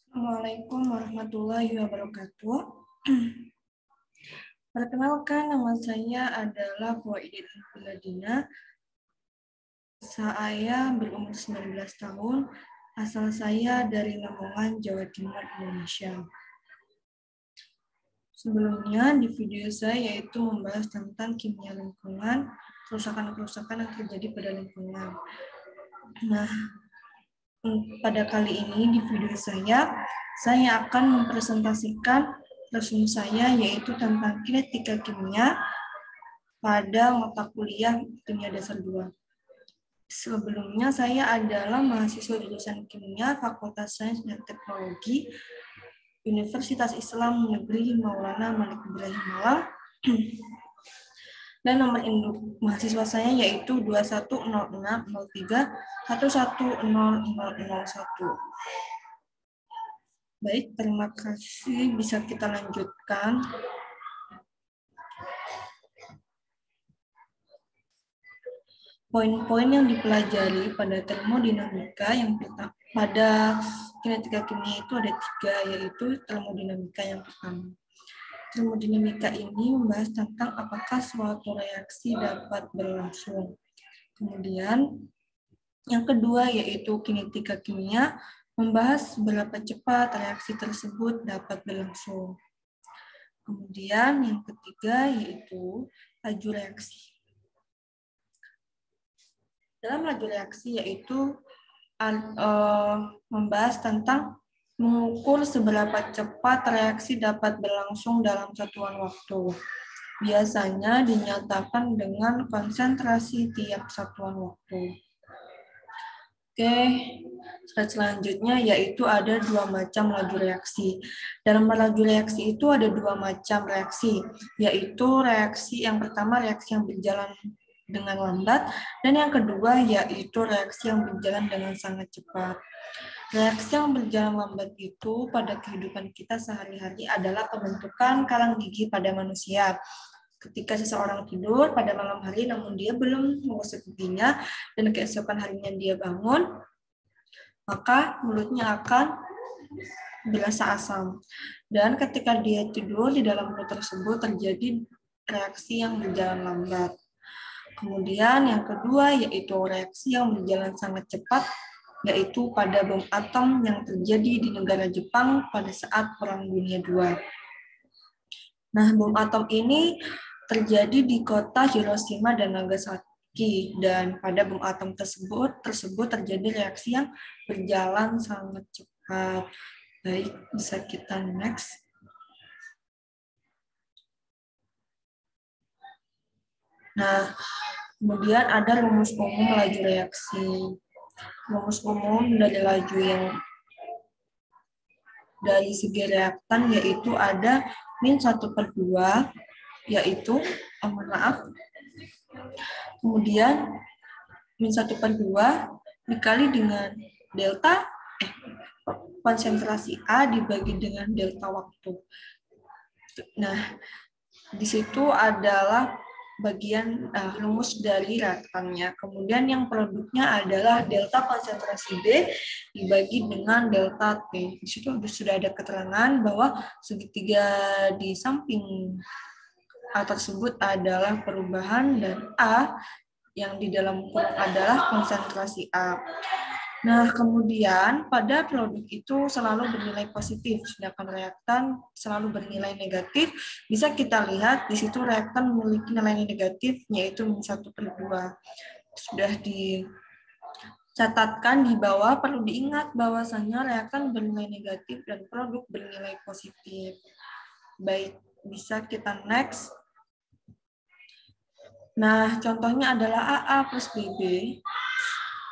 Assalamualaikum warahmatullahi wabarakatuh. Perkenalkan, nama saya adalah Fuaidin Biladina. Saya berumur 19 tahun. Asal saya dari Lamongan, Jawa Timur, Indonesia. Sebelumnya di video saya yaitu membahas tentang kimia lingkungan, kerusakan-kerusakan yang terjadi pada lingkungan. Nah, pada kali ini di video saya akan mempresentasikan resume saya yaitu tentang kinetika kimia pada mata kuliah kimia dasar 2. Sebelumnya saya adalah mahasiswa jurusan kimia Fakultas Sains dan Teknologi Universitas Islam Negeri Maulana Malik Ibrahim Malang. Dan nomor induk mahasiswa saya yaitu 210603110001. Baik, terima kasih. Bisa kita lanjutkan. Poin-poin yang dipelajari pada termodinamika yang pertama, pada kinetika kimia itu ada 3, yaitu termodinamika yang pertama. Termodinamika ini membahas tentang apakah suatu reaksi dapat berlangsung. Kemudian yang kedua yaitu kinetika kimia, membahas berapa cepat reaksi tersebut dapat berlangsung. Kemudian yang ketiga yaitu laju reaksi. Dalam laju reaksi yaitu membahas tentang mengukur seberapa cepat reaksi dapat berlangsung dalam satuan waktu. Biasanya dinyatakan dengan konsentrasi tiap satuan waktu. Oke, slide selanjutnya yaitu ada 2 macam laju reaksi. Dalam laju reaksi itu ada 2 macam reaksi, yaitu reaksi yang pertama reaksi yang berjalan dengan lambat, dan yang kedua yaitu reaksi yang berjalan dengan sangat cepat. Reaksi yang berjalan lambat itu pada kehidupan kita sehari-hari adalah pembentukan karang gigi pada manusia. Ketika seseorang tidur pada malam hari namun dia belum menggosok giginya dan keesokan harinya dia bangun, maka mulutnya akan berasa asam. Dan ketika dia tidur di dalam mulut tersebut terjadi reaksi yang berjalan lambat. Kemudian yang kedua yaitu reaksi yang berjalan sangat cepat, yaitu pada bom atom yang terjadi di negara Jepang pada saat Perang Dunia II. Nah, bom atom ini terjadi di kota Hiroshima dan Nagasaki, dan pada bom atom tersebut terjadi reaksi yang berjalan sangat cepat. Baik, bisa kita next. Nah, kemudian ada rumus umum laju reaksi. Rumus umum dari laju yang dari segi reaktan yaitu ada min 1/2, yaitu, kemudian min 1/2 dikali dengan delta, konsentrasi A dibagi dengan delta waktu. Nah, di situ adalah bagian rumus dari reaktannya. Kemudian yang produknya adalah delta konsentrasi B dibagi dengan delta T. Di situ sudah ada keterangan bahwa segitiga di samping A tersebut adalah perubahan dan A yang di dalam kurung adalah konsentrasi A. Nah, kemudian pada produk itu selalu bernilai positif, sedangkan reaktan selalu bernilai negatif. Bisa kita lihat di situ reaktan memiliki nilai negatif, yaitu min 1/2. Sudah dicatatkan di bawah, perlu diingat bahwasannya reaktan bernilai negatif dan produk bernilai positif. Baik, bisa kita next. Nah, contohnya adalah AA plus BB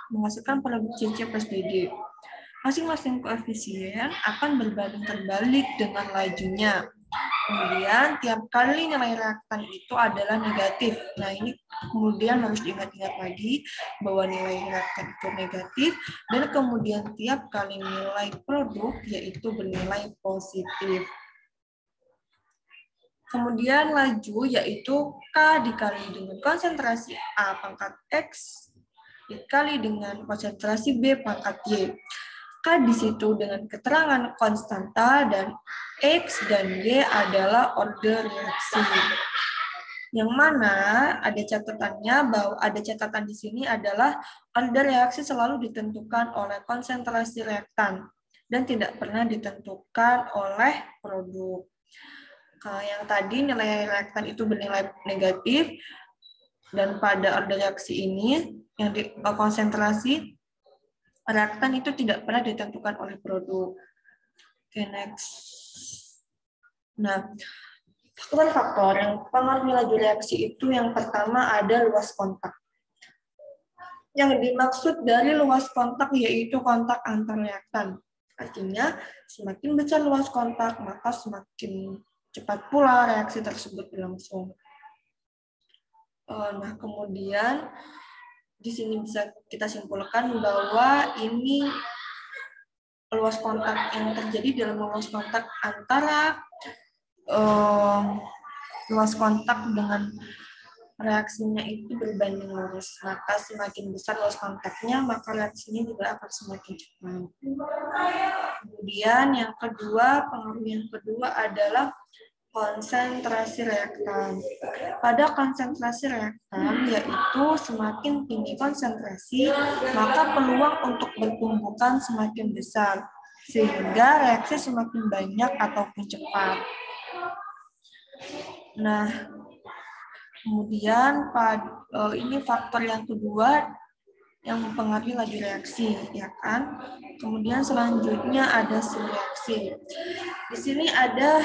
menghasilkan produk CC plus DD. Masing-masing koefisien akan berbanding terbalik dengan lajunya. Kemudian tiap kali nilai reaktan itu adalah negatif. Nah, ini kemudian harus diingat-ingat lagi bahwa nilai reaktan itu negatif, dan kemudian tiap kali nilai produk yaitu bernilai positif. Kemudian laju yaitu K dikali dengan konsentrasi A pangkat X dikali dengan konsentrasi B pangkat Y. K Maka di situ dengan keterangan konstanta dan X dan Y adalah order reaksi. Yang mana ada catatannya bahwa ada catatan di sini adalah order reaksi selalu ditentukan oleh konsentrasi reaktan dan tidak pernah ditentukan oleh produk. Yang tadi nilai reaktan itu bernilai negatif, dan pada order reaksi ini yang di konsentrasi reaktan itu tidak pernah ditentukan oleh produk. Oke, next. Nah, faktor-faktor yang mempengaruhi laju reaksi itu yang pertama ada luas kontak. Yang dimaksud dari luas kontak yaitu kontak antar reaktan. Artinya, semakin besar luas kontak, maka semakin cepat pula reaksi tersebut berlangsung. Nah, kemudian di sini bisa kita simpulkan bahwa ini luas kontak yang terjadi dalam luas kontak antara luas kontak dengan reaksinya itu berbanding lurus. Maka semakin besar luas kontaknya, maka reaksinya juga akan semakin cepat. Kemudian yang kedua, pengaruh yang kedua adalah konsentrasi reaktan. Pada konsentrasi reaktan, yaitu semakin tinggi konsentrasi, maka peluang untuk bertumbukan semakin besar, sehingga reaksi semakin banyak ataupun cepat. Nah, kemudian ini faktor yang kedua yang mempengaruhi laju reaksi, ya kan? Kemudian selanjutnya ada suhu reaksi. Di sini ada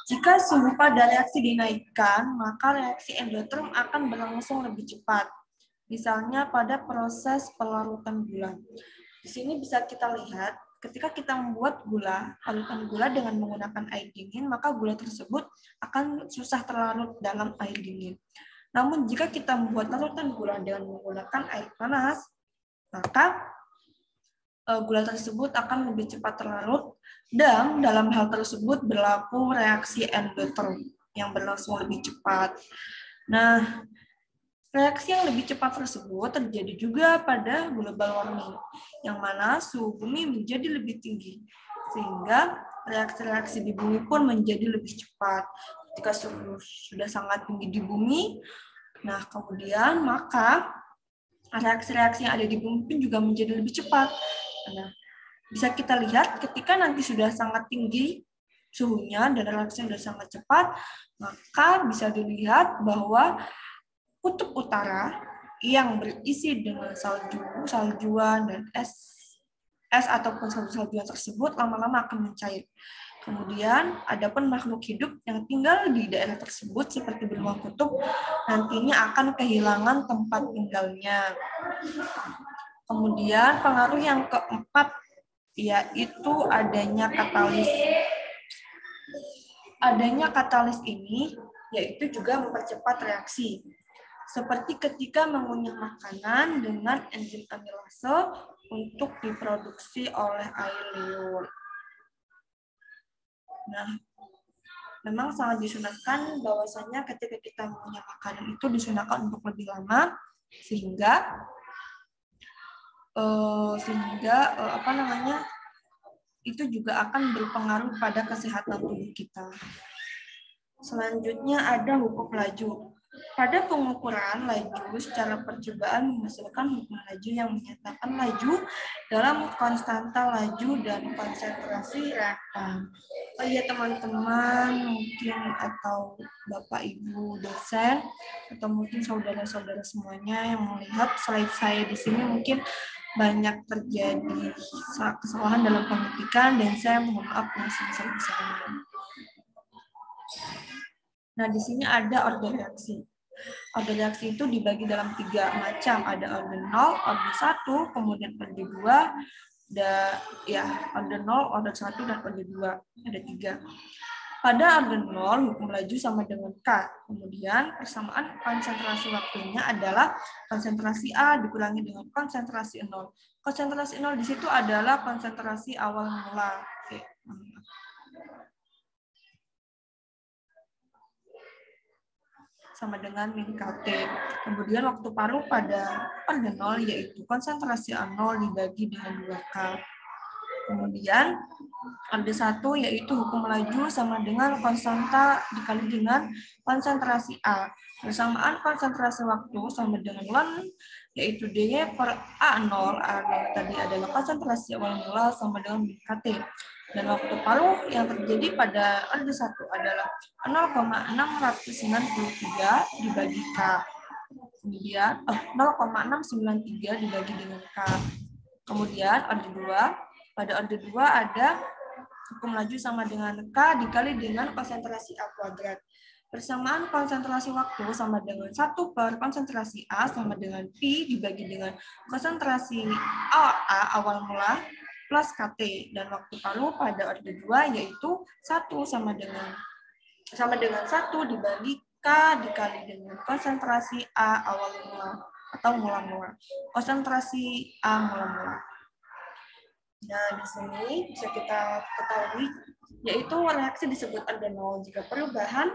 jika suhu pada reaksi dinaikkan, maka reaksi endoterm akan berlangsung lebih cepat. Misalnya pada proses pelarutan gula. Di sini bisa kita lihat, ketika kita membuat larutan gula dengan menggunakan air dingin, maka gula tersebut akan susah terlarut dalam air dingin. Namun jika kita membuat larutan gula dengan menggunakan air panas, maka gula tersebut akan lebih cepat terlarut, dan dalam hal tersebut berlaku reaksi endotherm yang berlangsung lebih cepat. Nah, reaksi yang lebih cepat tersebut terjadi juga pada global warming, yang mana suhu bumi menjadi lebih tinggi, sehingga reaksi-reaksi di bumi pun menjadi lebih cepat. Ketika suhu sudah sangat tinggi di bumi, nah kemudian maka reaksi-reaksi yang ada di bumi pun juga menjadi lebih cepat. Nah, bisa kita lihat ketika nanti sudah sangat tinggi suhunya dan reaksinya sudah sangat cepat, maka bisa dilihat bahwa kutub utara yang berisi dengan saljuan dan es ataupun salju-saljuan tersebut lama-lama akan mencair. Kemudian, adapun makhluk hidup yang tinggal di daerah tersebut seperti beruang kutub nantinya akan kehilangan tempat tinggalnya. Kemudian, pengaruh yang keempat yaitu adanya katalis. Adanya katalis ini yaitu juga mempercepat reaksi. Seperti ketika mengunyah makanan dengan enzim amilase untuk diproduksi oleh air liur. Nah, memang sangat disunahkan bahwasanya ketika kita mengunyah makanan itu disunahkan untuk lebih lama sehingga itu juga akan berpengaruh pada kesehatan tubuh kita. Selanjutnya ada hukum laju. Pada pengukuran laju secara percobaan menghasilkan hukum laju yang menyatakan laju dalam konstanta laju dan konsentrasi reaktan. Oh iya teman-teman mungkin atau Bapak Ibu dosen atau mungkin saudara-saudara semuanya yang melihat slide saya di sini mungkin banyak terjadi kesalahan dalam pengetikan dan saya mohon maaf yang sebesar-besarnya. Nah, di sini ada order reaksi. Order reaksi itu dibagi dalam 3 macam. Ada order 0, order 1, kemudian order 2, order 0, order 1, dan order 2. Ada 3. Pada order 0, hukum laju sama dengan K. Kemudian, persamaan konsentrasi waktunya adalah konsentrasi A dikurangi dengan konsentrasi 0. Konsentrasi 0 di situ adalah konsentrasi awal mula. Oke. Sama dengan min KT. Kemudian waktu paruh pada order 0 yaitu konsentrasi A0 dibagi dengan 2K. Kemudian ada satu yaitu hukum laju sama dengan konstanta dikali dengan konsentrasi A. Persamaan konsentrasi waktu sama dengan ln yaitu dy per A0. A0 tadi adalah konsentrasi awal mula sama dengan KT. Dan waktu paruh yang terjadi pada orde 1 adalah 0,693 dibagi K. Kemudian 0,693 dibagi dengan K. Kemudian orde 2, pada orde 2 ada hukum laju sama dengan K dikali dengan konsentrasi A kuadrat. Persamaan konsentrasi waktu sama dengan 1 per konsentrasi A sama dengan Pi dibagi dengan konsentrasi A awal mula plus KT. Dan waktu paruh pada orde 2 yaitu 1 sama dengan 1 dibagi K dikali dengan konsentrasi A awal mula atau mula-mula. Konsentrasi A mula-mula. Nah, di sini bisa kita ketahui yaitu reaksi disebut orde 0 jika perubahan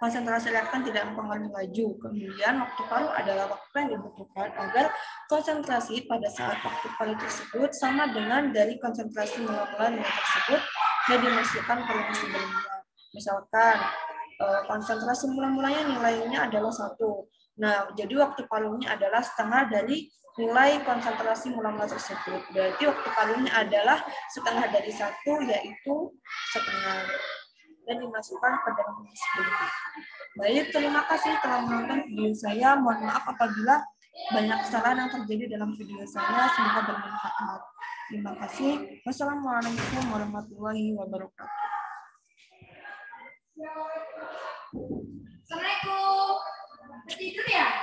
konsentrasi reaktan tidak mempengaruhi laju. Kemudian waktu paruh adalah waktu yang dibutuhkan agar konsentrasi pada saat waktu paruh tersebut sama dengan dari konsentrasi mula-mula nilai tersebut yang dimasukkan ke ruang sebelumnya. Misalkan konsentrasi mula-mulanya nilainya adalah 1. Nah, jadi waktu paruhnya adalah setengah dari nilai konsentrasi mula-mula tersebut. Berarti waktu paruhnya adalah setengah dari 1, yaitu setengah. Dan dimasukkan ke dalam ruang sebelumnya. Baik, terima kasih telah menonton video saya. Mohon maaf apabila banyak kesalahan yang terjadi dalam video saya. Semoga bermanfaat. Terima kasih. Wassalamualaikum warahmatullahi wabarakatuh. Assalamualaikum. Tidur ya?